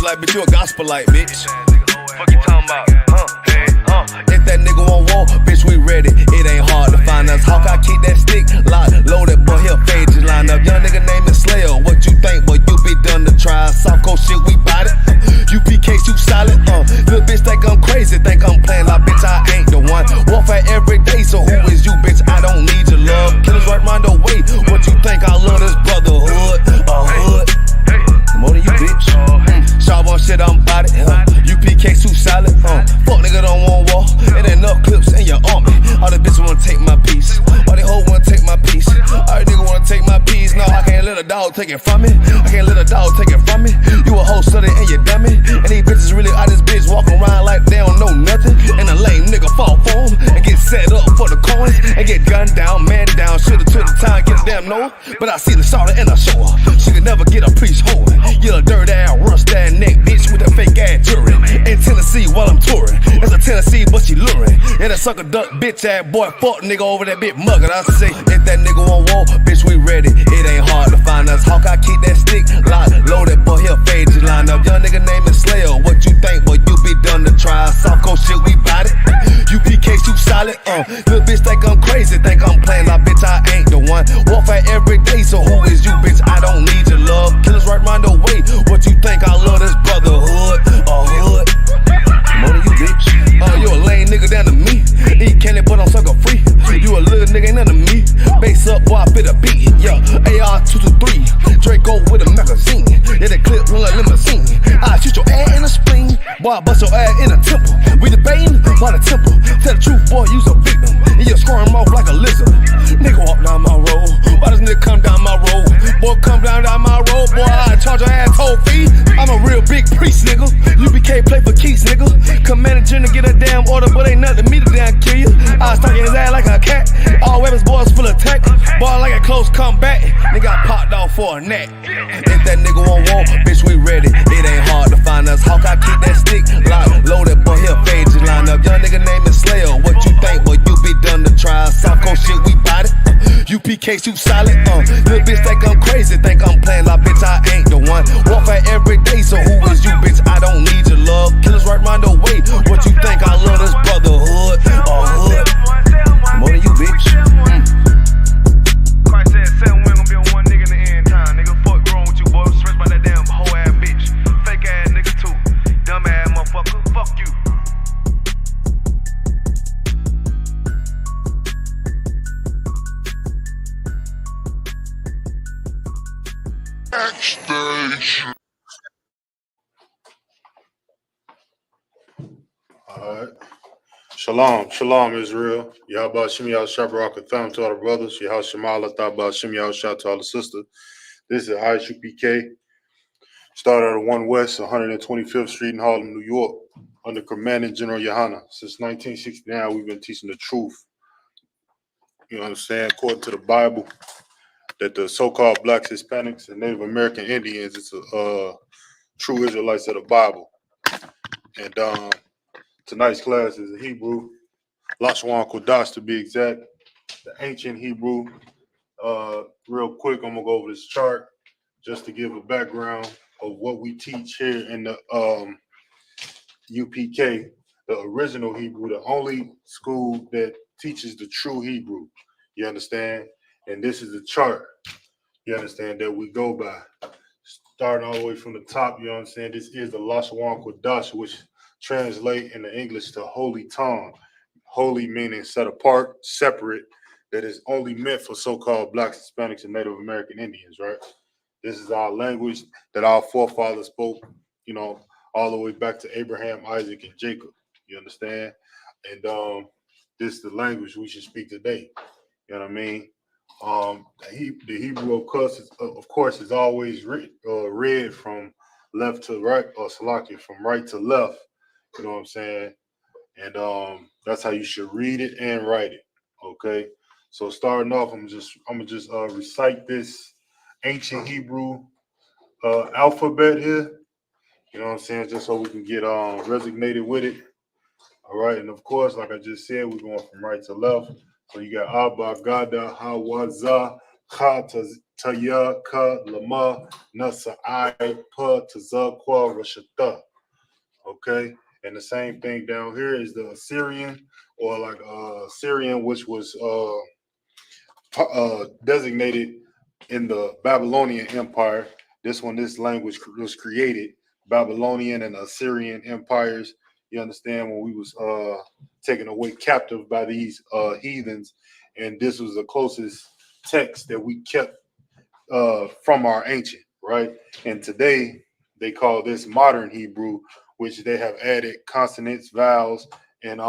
like, bitch, you a gospel like, bitch. Fuck you talking about? If that nigga won't walk, bitch, we ready. It ain't hard to find us. Hawk, I keep that stick locked, loaded, boy, he'll fade just line up. Young nigga name is Slayer. What you think, boy? You be done to try. Soft coast shit, we bout it. UPK, you solid. Little bitch think I'm crazy, think I'm playing like, bitch, I ain't the one. Warfare every day, so who is you, bitch? I don't need your love. Killers right round the way. What you think? I love this brotherhood. Hood. More than you, bitch. Sharp on shit, I'm bout it. UPK, too solid. Fuck nigga don't want war. It ain't enough clips in your army. All the bitches wanna take my piece. All they hoes wanna take my piece. All the niggas wanna take my piece. No, I can't let a dog take it from me. I can't let a dog take it from me. You a hoe study and you dummy. And these bitches really out this bitch walking around like they don't know nothing. And a lame nigga fall for 'em and get set up for the coins and get gunned down, man down. Shoulda took the time, get a damn no. But I see the shawty and I show her. She could never get a priest holding. You a dirt ass, rust ass neck bitch with a fake ass jury. In Tennessee while I'm touring. It's a Tennessee, but she luring. Yeah, that sucker duck bitch ass boy, fuck nigga over that bitch muggin'. I say, if that nigga won't walk, bitch, we ready. It ain't hard to find us. Hawk, I keep that stick locked, loaded, boy, he'll fade just line up. Young nigga name is Slayer. What you think, boy? You be done to try. Soft coast shit, we bout it. UPK, you solid. Little bitch think I'm crazy, think I'm playing like, bitch, I ain't the one. Warfare every day, so who is you, bitch? I don't need your love. Killers right round the way. What you think? I love this brotherhood. Hood. More than you, bitch. You a lame nigga down to me. Eat candy, but I'm sucker free. You a little nigga, ain't none of me. Base up, boy, I fit a beat. Yeah, AR-223. Draco with a magazine. Yeah, that clip run like limousine. I shoot your ass in the spleen. Boy, I bust your ass in the temple. We debating by the temple. Tell the truth, boy, you's a victim. And you squirm off like a lizard. Nigga walk down my road. Why does nigga come down my road? Boy, come down my road. Boy, I charge your ass toll fee. I'm a real big priest, nigga. UBK play for keys, nigga. Commanding to get a damn order, but ain't nothing to me to damn kill you. I stuck in his ass like a cat. All weapons, boys full of tech. Boy, like a close comeback. Nigga got popped off for a neck. If that nigga won't walk, bitch, we ready. It ain't hard to find us. Hawk, I keep that stick locked, loaded, boy, he'll fade just line up. Young nigga name is Slayer. What you think, boy? You be done to try. Soft coast shit, we bout it. UPK, you solid. Little bitch think I'm crazy, think I'm playing like, bitch, I ain't the one. Warfare every day, so who is you, bitch? I don't need your love. Killers right round the way. What you think? I love this brotherhood. Hood. More than you, bitch. Christ said 7 women gonna be on one nigga in the end time. Nigga, fuck wrong with you, boy. I'm stressed by that damn hoe ass bitch. Fake ass nigga too. Dumb ass motherfucker. Fuck you. Backstage. Alright. Shalom, Israel. Yahba Shim Yah Shabbarakatham to all the brothers. Yahba Shemala Thaba Shim Yah Shah to all the sisters. This is Isupk. Started at 1 West, 125th Street in Harlem, New York, under Commanding General Yohana. Since 1969, we've been teaching the truth. You understand? According to the Bible, that the so-called blacks, Hispanics, and Native American Indians is true Israelites of the Bible. And tonight's class is a Hebrew, Lashawan Qadash to be exact, the ancient Hebrew. Real quick, I'm gonna go over this chart just to give a background of what we teach here in the UPK, the original Hebrew, the only school that teaches the true Hebrew. You understand? And this is the chart, you understand, that we go by. Starting all the way from the top, you understand, this is the Lashawan Qadash, which translate in the English to holy tongue. Holy meaning set apart, separate, that is only meant for so-called blacks, Hispanics, and Native American Indians, right? This is our language that our forefathers spoke, you know, all the way back to Abraham, Isaac, and Jacob. You understand? And this is the language we should speak today. You know what I mean? The Hebrew, of course, is always read from left to right, or Salakia, from right to left. You know what I'm saying? And that's how you should read it and write it. Okay. So starting off, I'm gonna just recite this ancient Hebrew alphabet here. You know what I'm saying? Just so we can get resignated with it. All right. And of course, like I just said, we're going from right to left. So you got Abba, Gada, Hawaza, Cha Taya Ka Lama Nasa I Pa Taza Kwa Rashata. Okay, and the same thing down here is the Assyrian, or like Syrian, which was designated in the Babylonian Empire. This language was created Babylonian and Assyrian empires. You understand, when we was taken away captive by these heathens, and this was the closest text that we kept from our ancient, right? And today they call this modern Hebrew, which they have added consonants, vowels, and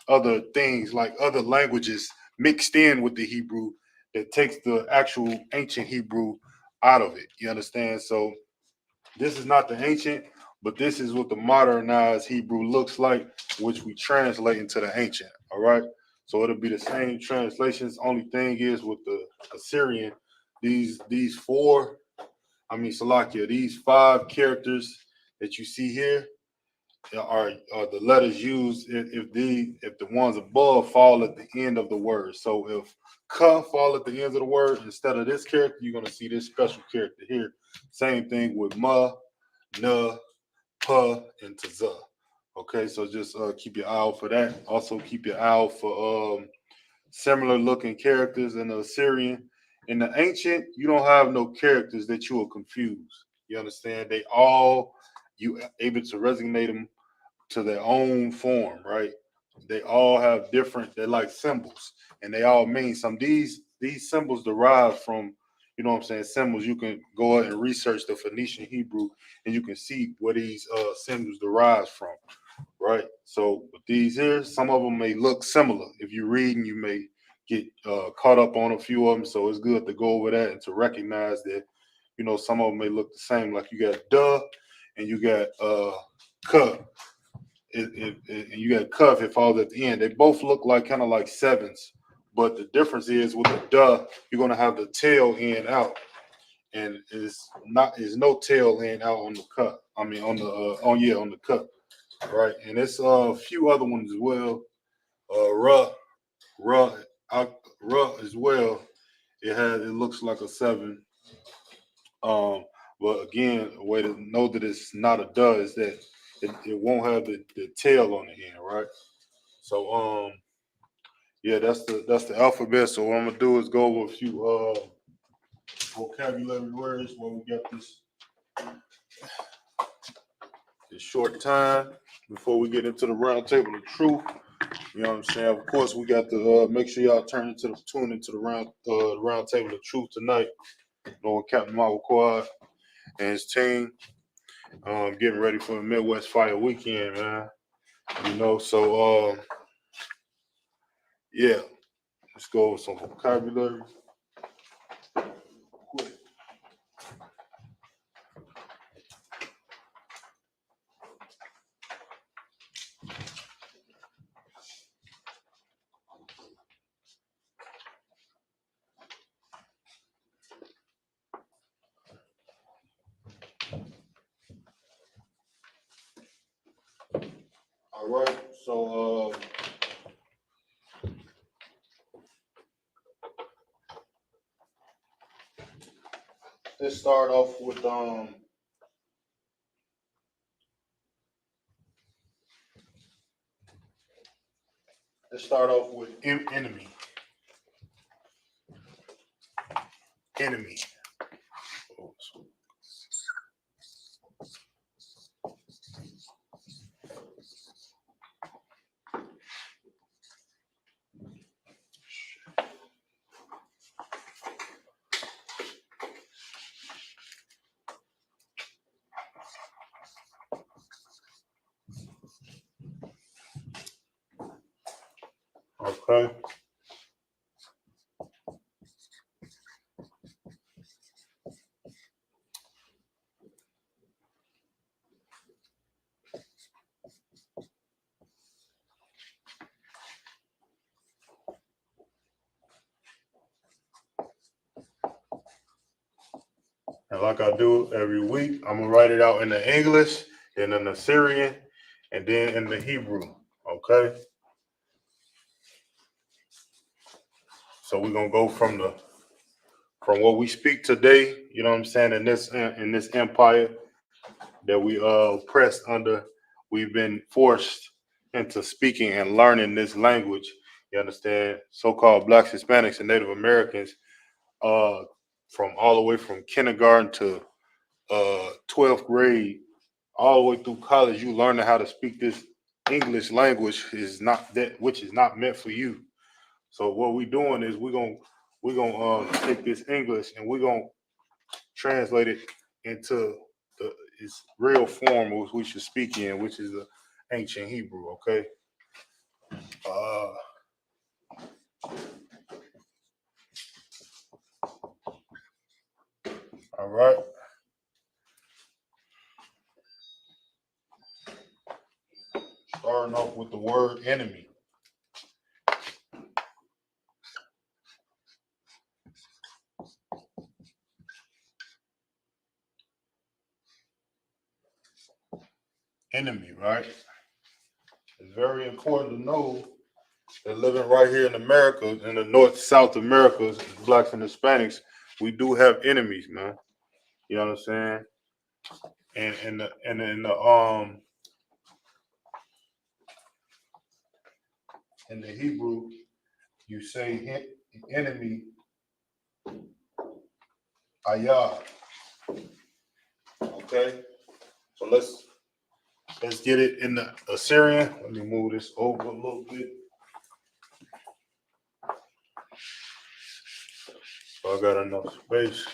other things like other languages mixed in with the Hebrew that takes the actual ancient Hebrew out of it. You understand? So this is not the ancient, but this is what the modernized Hebrew looks like, which we translate into the ancient. All right. So it'll be the same translations. Only thing is with the Assyrian, these four, Salakia, these five characters that you see here are the letters used if the ones above fall at the end of the word. So if ka fall at the end of the word instead of this character, you're gonna see this special character here. Same thing with ma, na, pa, and taza. Okay, so just keep your eye out for that. Also keep your eye out for similar looking characters in the Assyrian. In the ancient, you don't have no characters that you will confuse. You understand? They all you able to resonate them to their own form, right? They all have different, they're like symbols, and they all mean some. These symbols derive from, you know what I'm saying, symbols. You can go ahead and research the Phoenician Hebrew, and you can see where these symbols derive from, right? So with these here, some of them may look similar. If you read, and you may get caught up on a few of them. So it's good to go over that and to recognize that, some of them may look the same. Like you got duh, and you got cuh. And you got cuff, it falls at the end. They both look like kind of like sevens, but the difference is with the duh, you're gonna have the tail end out, and is no tail end out on the cut. I mean on the cut, right? And it's a few other ones as well. Ruh, ruh, ruh as well. It looks like a seven. But again, a way to know that it's not a duh is that it won't have the tail on the end, right? So yeah, that's the alphabet. So what I'm gonna do is go over a few vocabulary words while we got this short time before we get into the round table of truth. You know what I'm saying? Of course, we got to make sure y'all tune into the round table of truth tonight. Knowing Captain Marvel Quad and his team. Getting ready for the Midwest Fire Weekend, man. So yeah, let's go over some vocabulary. Quick. All right, so let's start off with enemy. Enemy. Okay. And like I do every week, I'm gonna write it out in the English, and in the Syrian, and then in the Hebrew. Okay. So we're gonna go from the from what we speak today, you know what I'm saying, in this empire that we oppressed under, we've been forced into speaking and learning this language. You understand? So-called Blacks, Hispanics, and Native Americans, uh, from all the way from kindergarten to 12th grade, all the way through college, you learning how to speak this English language is not that which is not meant for you. So what we doing is we're gonna take this English and we're gonna translate it into its real form, which we should speak in, which is the ancient Hebrew. Okay. Uh, all right. Starting off with the word enemy. Enemy, right? It's very important to know that living right here in America, in the North South Americas, Blacks and Hispanics, we do have enemies, man. You know what I'm saying? And in the Hebrew, you say enemy ayah. Okay, so let's get it in the Assyrian. Let me move this over a little bit. So I got enough space.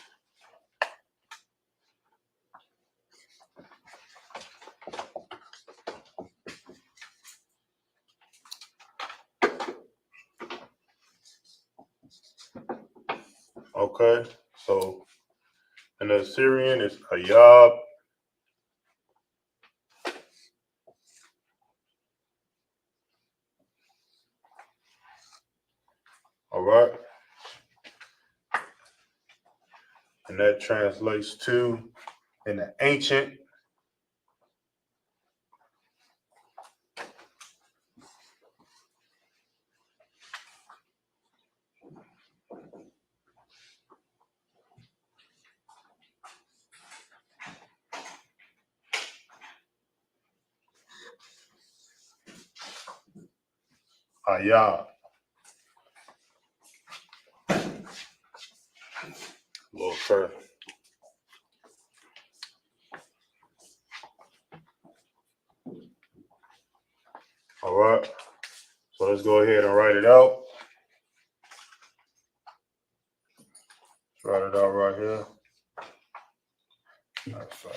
Okay, so in the Assyrian it's ayab. All right, and that translates to in the ancient ayab. A little further. All right, so let's go ahead and write it out. Write it out right here. That's right.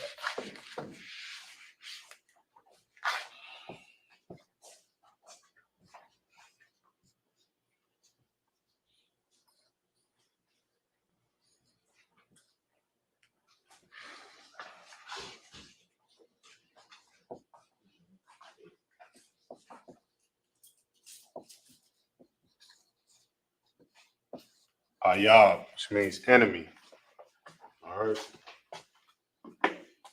Ayab, which means enemy. All right.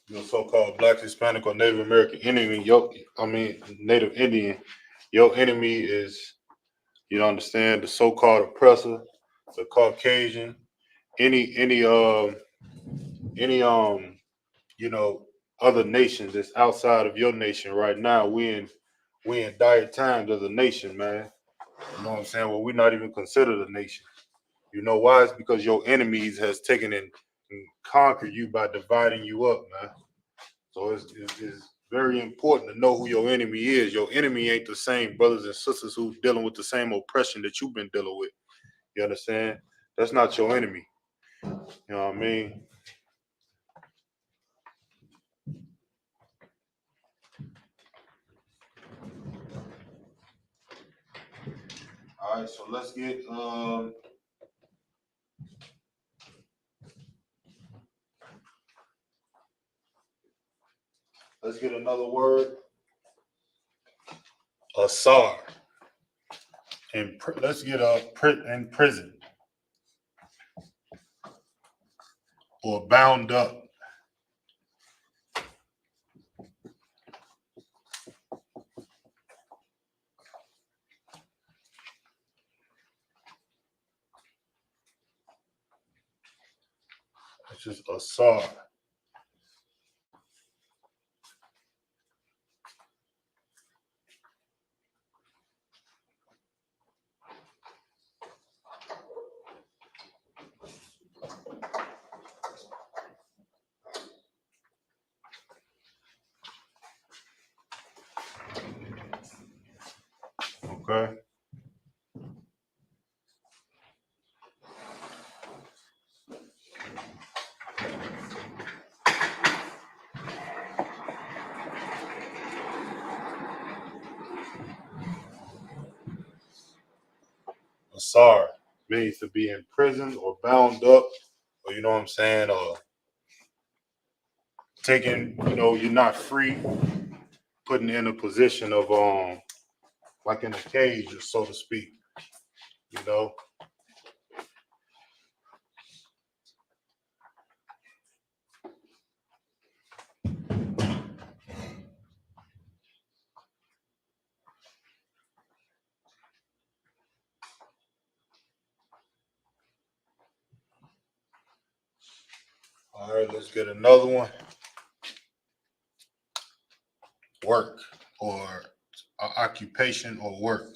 Your so-called Black, Hispanic, or Native American enemy. Native Indian. Your enemy is, you understand, the so-called oppressor, the Caucasian, any you know, other nations that's outside of your nation right now. We in dire times as a nation, man. You know what I'm saying? Well, we're not even considered a nation. You know why? It's because your enemies has taken and conquered you by dividing you up, man. So it's very important to know who your enemy is. Your enemy ain't the same brothers and sisters who dealing with the same oppression that you've been dealing with. You understand? That's not your enemy. You know what I mean? All right, so let's get another word. Asar. And let's get in prison or bound up. This is Asar. Okay. Asar means to be in prison or bound up, or you know what I'm saying, or taking, you're not free, putting in a position of like in a cage, so to speak, you know. All right, let's get another one. Work or occupation or work.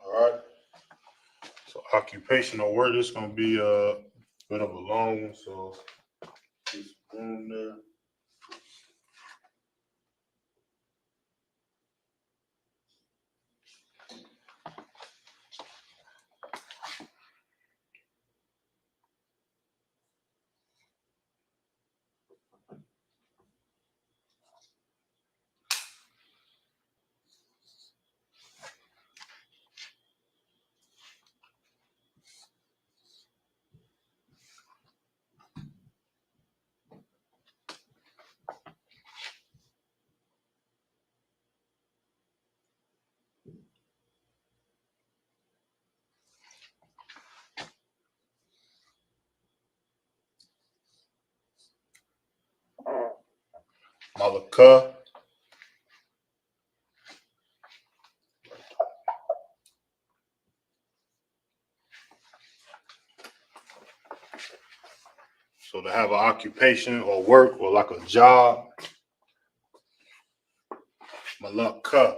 All right. So occupation or work is gonna be a bit of a long one. So just boom there. Malaka. So to have an occupation or work or like a job. Malaka.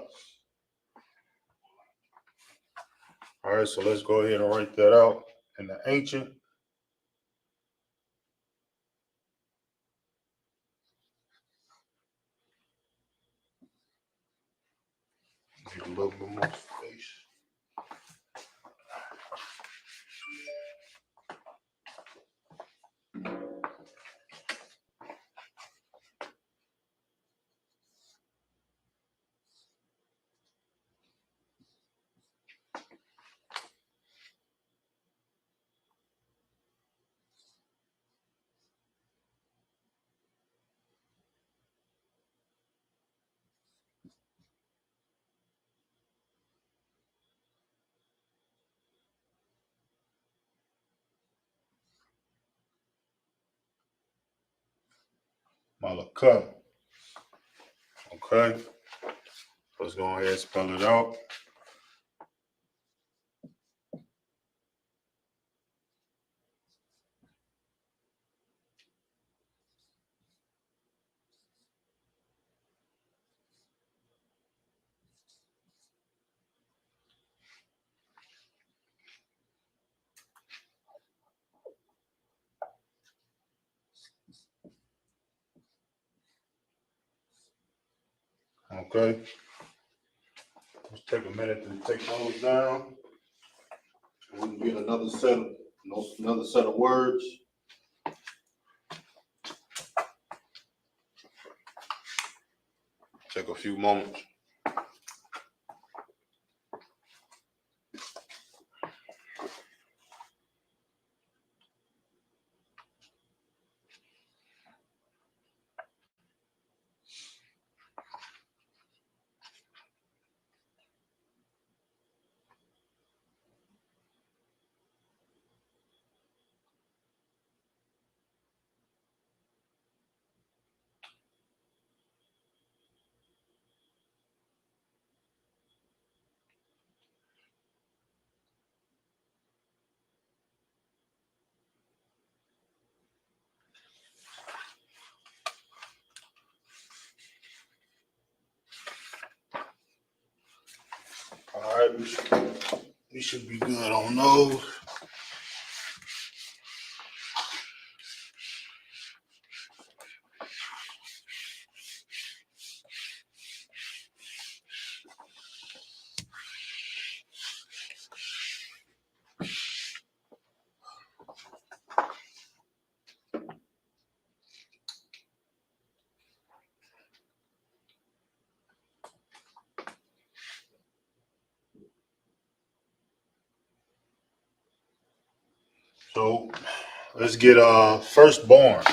All right, so let's go ahead and write that out in the ancient. Need a little bit more space. Malaka. Okay. Let's go ahead and spell it out. Okay. Let's take a minute to take those down. We can get another set of words. Take a few moments. right, we should be good on those. So let's get firstborn.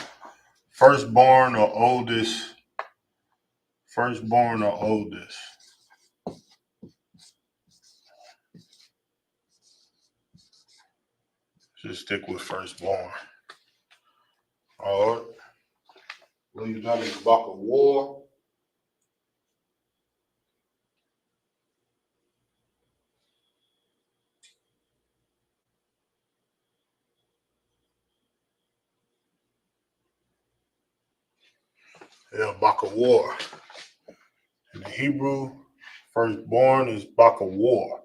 Firstborn or oldest. Firstborn or oldest. Just stick with firstborn. All right. William Henry Buck of War. Yeah, Buck of War. In the Hebrew, firstborn is Buck of War.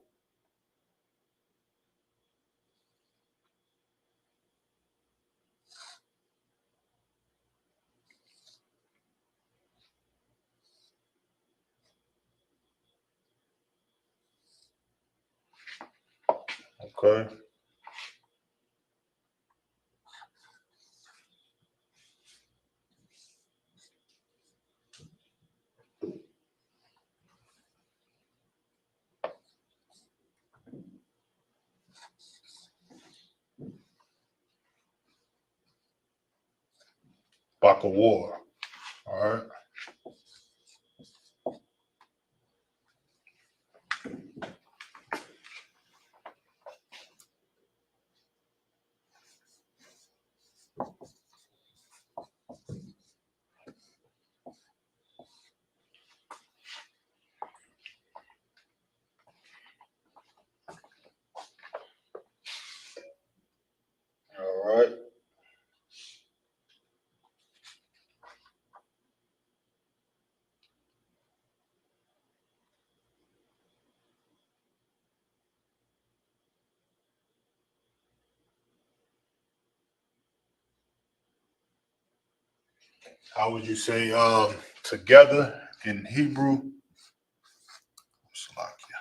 Okay. Buck of War. All right. All right. How would you say together in Hebrew? Slovakia.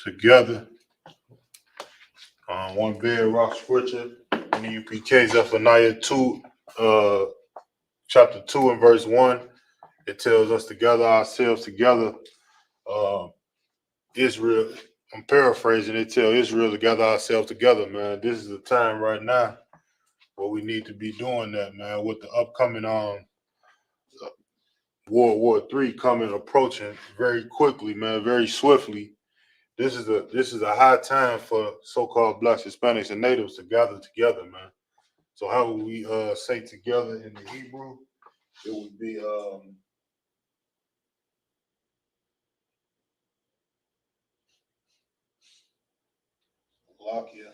Together. One very rock scripture in the UPK, Zephaniah 2, chapter 2 and verse 1. It tells us to gather ourselves together. Israel, I'm paraphrasing, it tells Israel to gather ourselves together, man. This is the time right now where we need to be doing that, man, with the upcoming World War III coming, approaching very quickly, man, very swiftly. This is a high time for so-called Blacks, Hispanics, and Natives to gather together, man. So how would we say together in the Hebrew? It would be Lakia.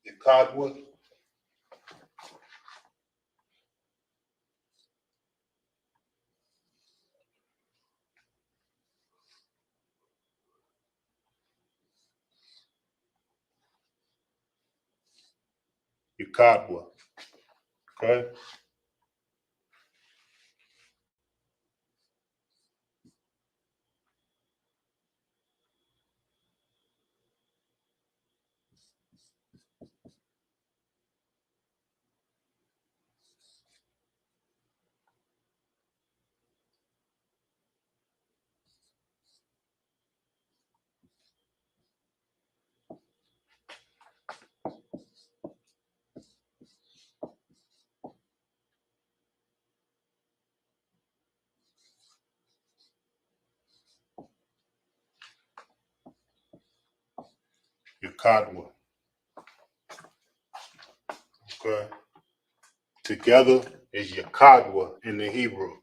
Ikadwa. Ikadwa. Okay. Yakadwa. Okay. Together is Yakadwa in the Hebrew.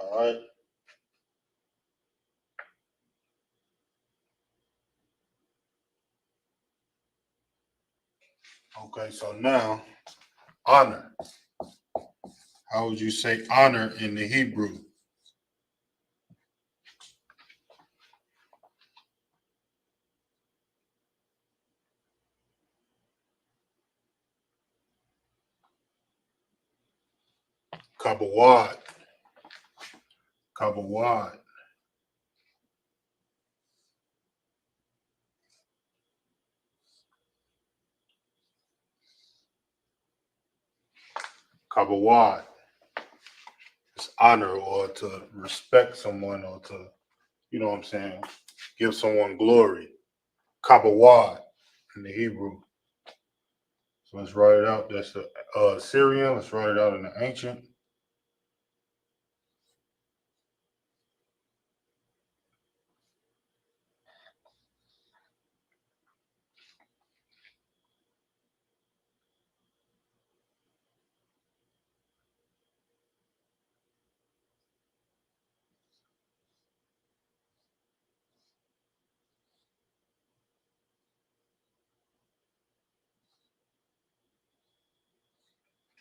All right. Okay, so now honor. How would you say honor in the Hebrew? Kabawad. Kabawad. Kabawad. It's honor or to respect someone or to, you know what I'm saying, give someone glory. Kabawad in the Hebrew. So let's write it out. That's the Syrian. Let's write it out in the ancient.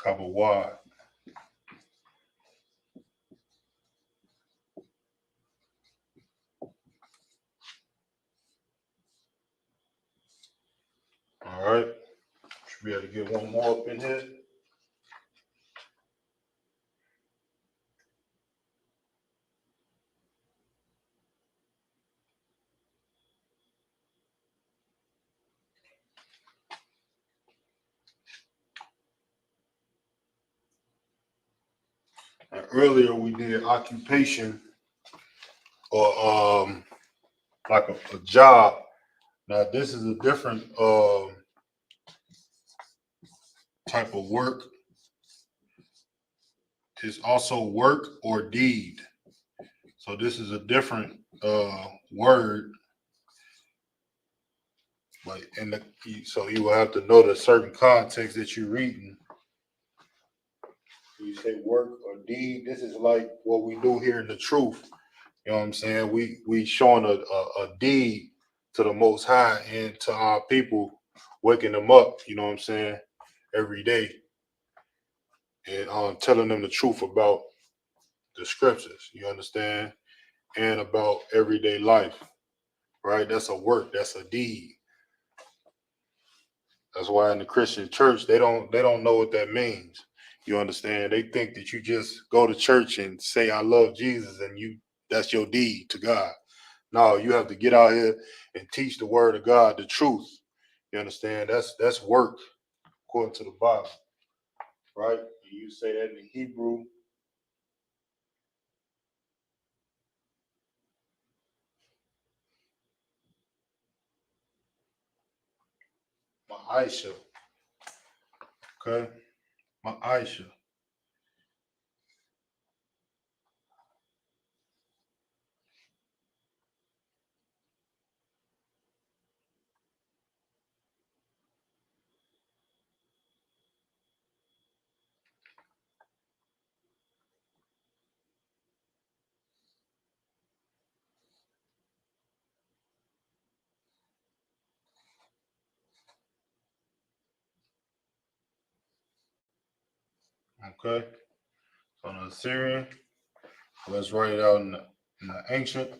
Kabawad. All right. Should be able to get one more up in here. And earlier we did occupation or like a job. Now this is a different type of work. It's also work or deed. So this is a different word. Like so you will have to know the certain context that you're reading. You say work or deed. This is like what we do here in the truth. You know what I'm saying? We showing a deed to the Most High and to our people, waking them up. You know what I'm saying? Every day, and telling them the truth about the scriptures. You understand? And about everyday life. Right? That's a work. That's a deed. That's why in the Christian church they don't know what that means. You understand? They think that you just go to church and say I love Jesus and that's your deed to God. No, you have to get out here and teach the word of God, the truth. You understand? That's work according to the Bible. Right? You say that in the Hebrew. Ma'aisha. Okay? Ma'aisha. Okay? So the Assyrian. Let's write it out in the ancient.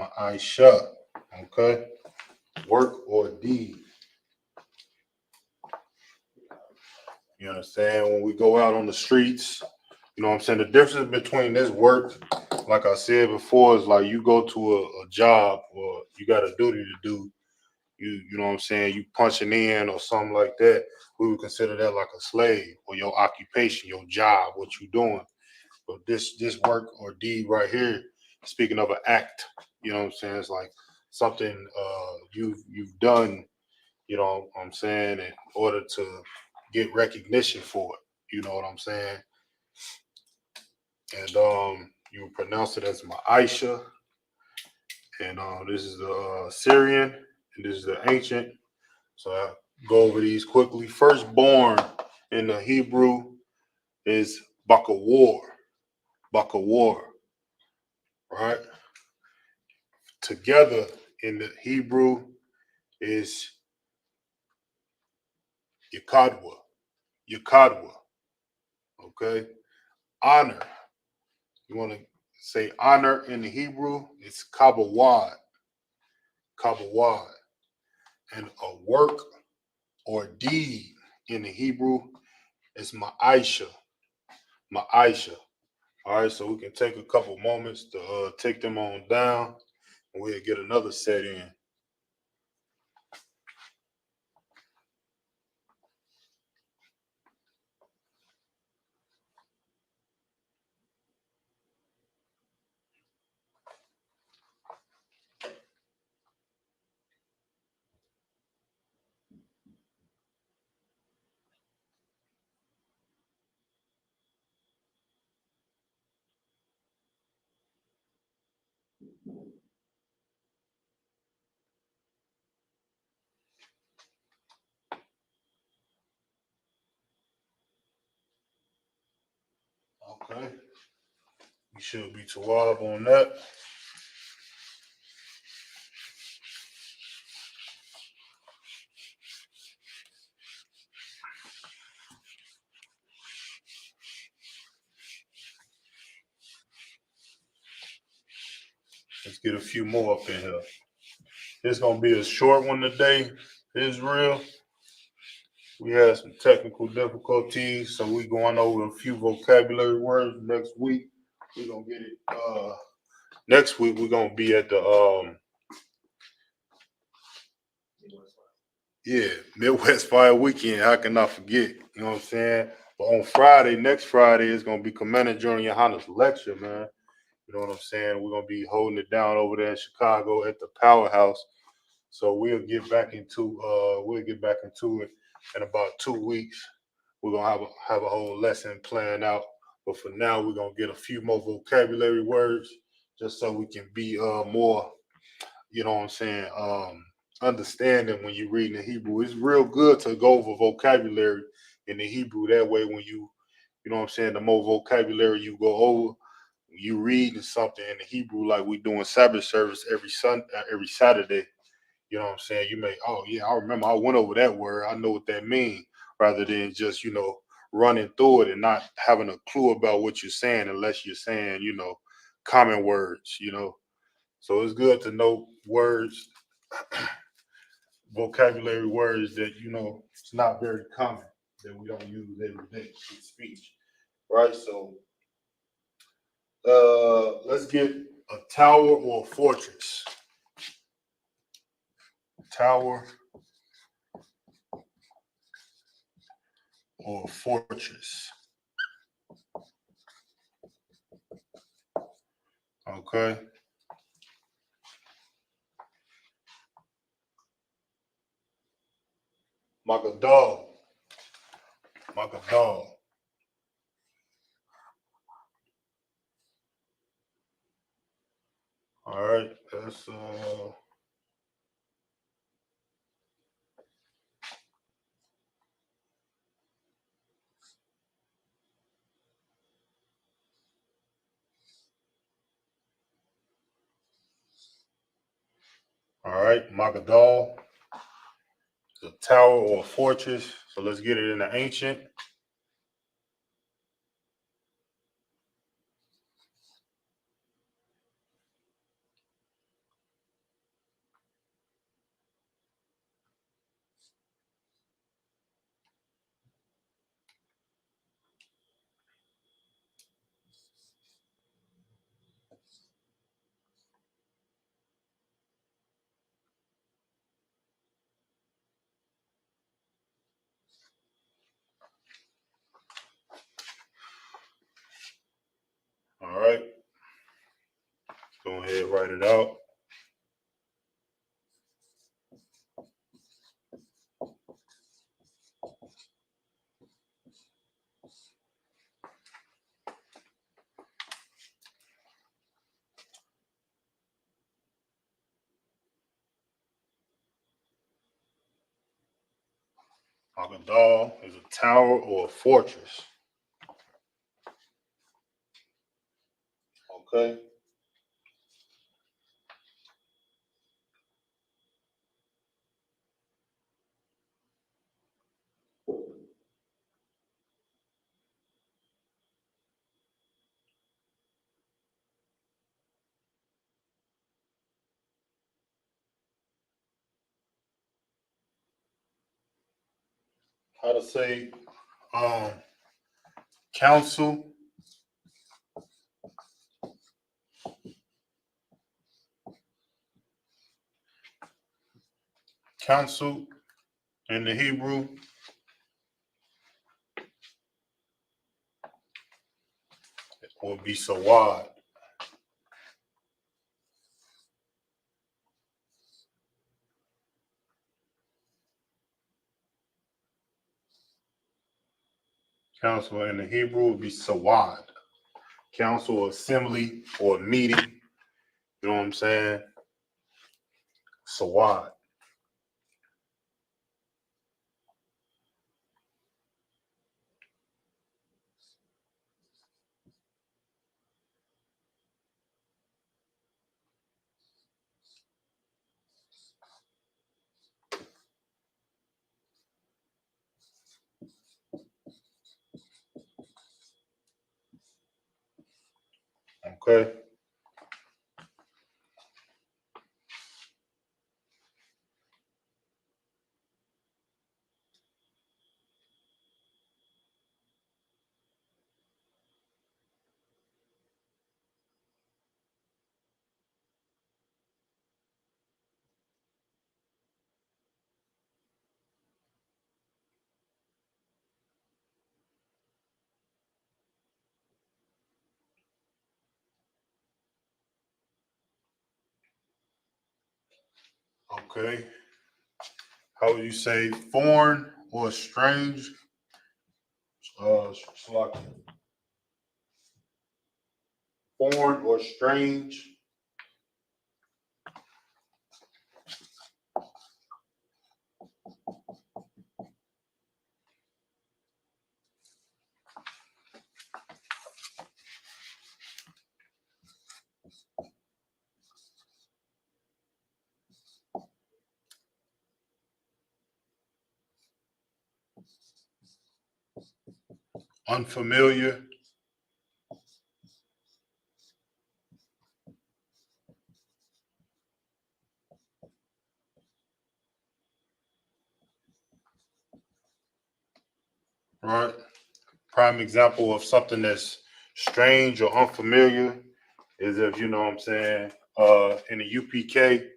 Ma'isha. Okay? Work or deed. You understand? When we go out on the streets, you know what I'm saying? The difference between this work, like I said before, is like you go to a job or you got a duty to do. You know what I'm saying? You punching in or something like that. We would consider that like a slave or your occupation, your job, what you doing. But this work or deed right here, speaking of an act, you know what I'm saying? It's like something you've done, you know what I'm saying, in order to get recognition for it. You know what I'm saying? And you pronounce it as Ma'isha. And this is the Syrian, and this is the ancient. So I go over these quickly. Firstborn in the Hebrew is Bakawar. Bakawar, right? Together in the Hebrew is Yakadwa. Yakadwa, okay? Honor. You want to say honor in the Hebrew? It's Kabawad. Kabawad. And a work or deed in the Hebrew is Ma'isha. Ma'isha. All right, so we can take a couple moments to take them on down, and we'll get another set in. Okay, you should be Tawab on that. Let's get a few more up in here. It's gonna be a short one today, Israel. We had some technical difficulties, so we going over a few vocabulary words next week. We're gonna get it. Next week we're gonna be at the Midwest Fire Weekend. How can I forget? You know what I'm saying? But on Friday, next Friday, is gonna be Commander General Yohana's lecture, man. You know what I'm saying? We're gonna be holding it down over there in Chicago at the Powerhouse. So we'll get back into it in about 2 weeks. We're gonna have a whole lesson planned out. But for now, we're gonna get a few more vocabulary words just so we can be more, you know what I'm saying, understanding when you're reading the Hebrew. It's real good to go over vocabulary in the Hebrew. That way when you know what I'm saying, the more vocabulary you go over, you reading something in the Hebrew, like we doing Sabbath service every Saturday. You know what I'm saying? You may, oh yeah, I remember I went over that word. I know what that means, rather than just, running through it and not having a clue about what you're saying unless you're saying, common words. So it's good to know words, vocabulary words that, it's not very common, that we don't use every day in speech. Right? So let's get a tower or a fortress. Tower or a fortress. Okay. Magadal. Magadal. All right. That's all right. Magadal. The tower or a fortress. So let's get it in the ancient. write it out. Agadal is a tower or a fortress. Okay. How to say council, council in the Hebrew would be sawad. Council in the Hebrew would be sawad. Council, assembly, or meeting. You know what I'm saying? Sawad. Okay. Okay. How would you say foreign or strange? Slocky. Foreign or strange? Unfamiliar? Right. Prime example of something that's strange or unfamiliar is if, you know what I'm saying, in the UPK,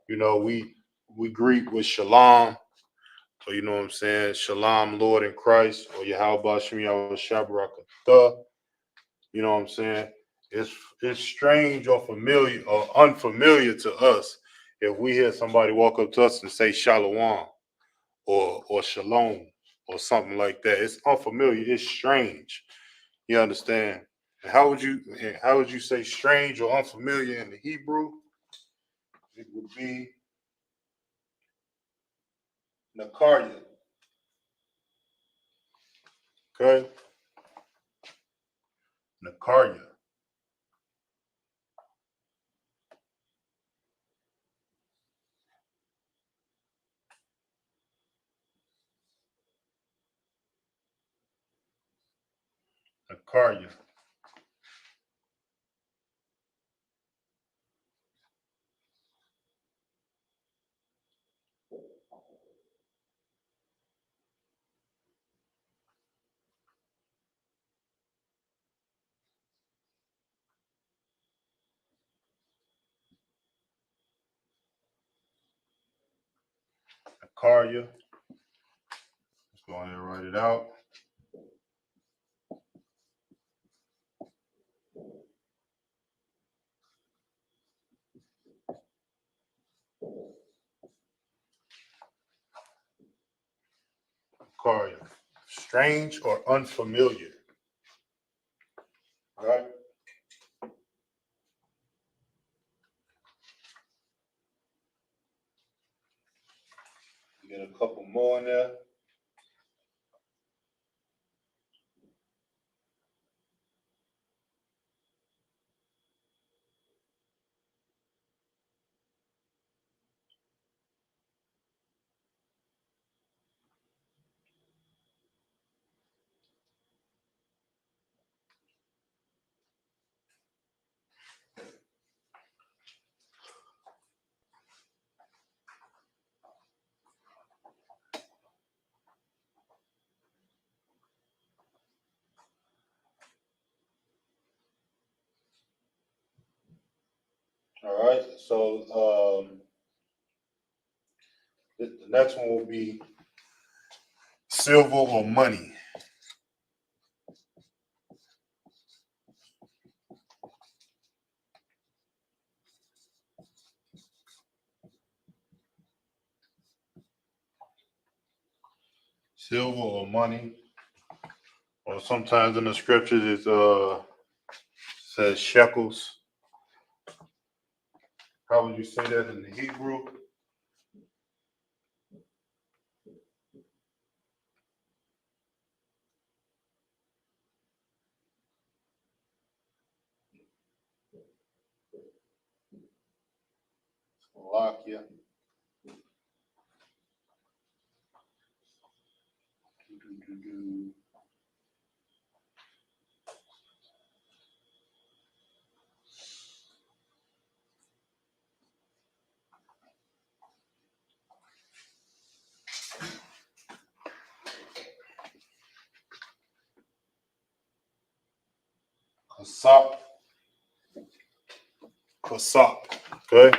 you know, we greet with shalom, or you know what I'm saying, shalom, Lord in Christ, or Yahweh Shem Yahweh Shabrakatah, you know what I'm saying? It's strange or familiar or unfamiliar to us if we hear somebody walk up to us and say shalom or shalom or something like that. It's unfamiliar. It's strange. You understand? And how would you say strange or unfamiliar in the Hebrew? It would be nakarya. Okay? Nakarya. Nakarya. Nakarya. Let's go ahead and write it out. strange or unfamiliar. All right. Get a couple more in there. All right. So the next one will be silver or money. Silver or money. Or sometimes in the scriptures it says shekels. How would you say that in the Hebrew? Slovakia. Isupk. Isupk. Okay.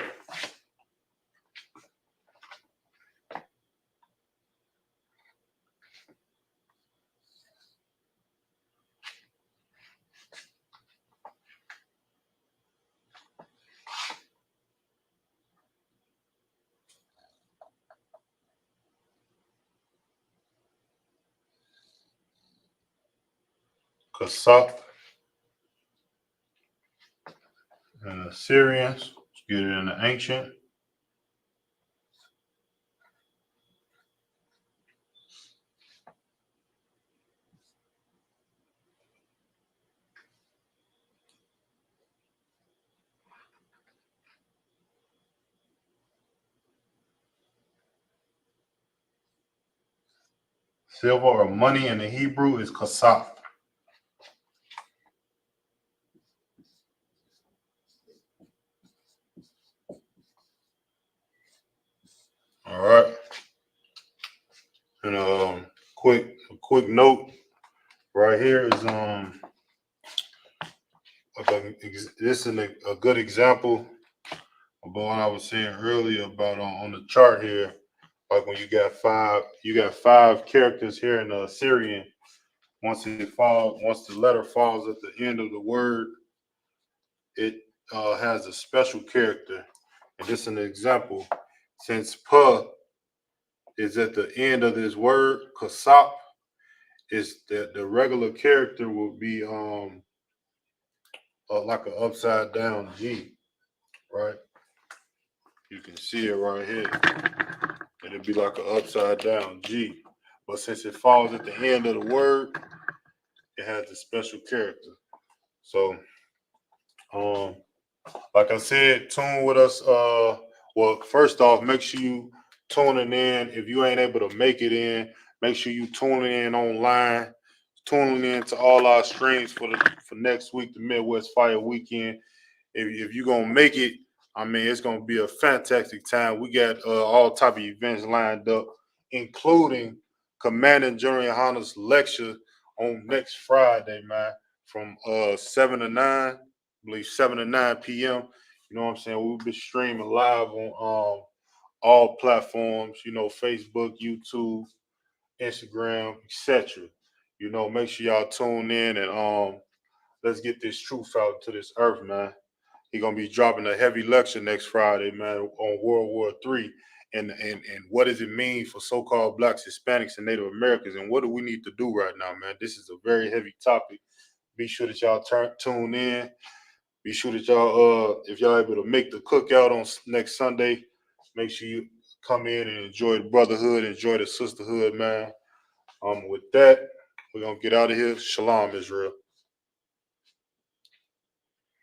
Isupk. And the Syrians. Let's get it in the ancient. Silver or money in the Hebrew is kasaf. All right. And a quick note right here is this is a good example about what I was saying earlier about on the chart here. Like when you got five characters here in the Syrian. Once the letter falls at the end of the word, it has a special character. And this is an example. Since pa is at the end of this word, kasap is that the regular character will be like an upside down G, right? You can see it right here. It'll be like an upside down G. But since it falls at the end of the word, it has a special character. So like I said, tune with us. Well, first off, make sure you tuning in. If you ain't able to make it in, make sure you tuning in online, tuning in to all our streams for next week, the Midwest Fire Weekend. If you're gonna make it, I mean, it's gonna be a fantastic time. We got all type of events lined up, including Commanding General Yohana's lecture on next Friday, man, from 7 to 9. I believe 7 to 9 p.m. You know what I'm saying? We'll be streaming live on all platforms, Facebook, YouTube, Instagram, etc. Make sure y'all tune in and let's get this truth out to this earth, man. He's gonna be dropping a heavy lecture next Friday, man, on World War III and what does it mean for so-called blacks, Hispanics, and Native Americans, and what do we need to do right now, man? This is a very heavy topic. Be sure that y'all tune in. Be sure that y'all, if y'all able to make the cookout on next Sunday, make sure you come in and enjoy the brotherhood, enjoy the sisterhood, man. With that, we're gonna get out of here. Shalom, Israel.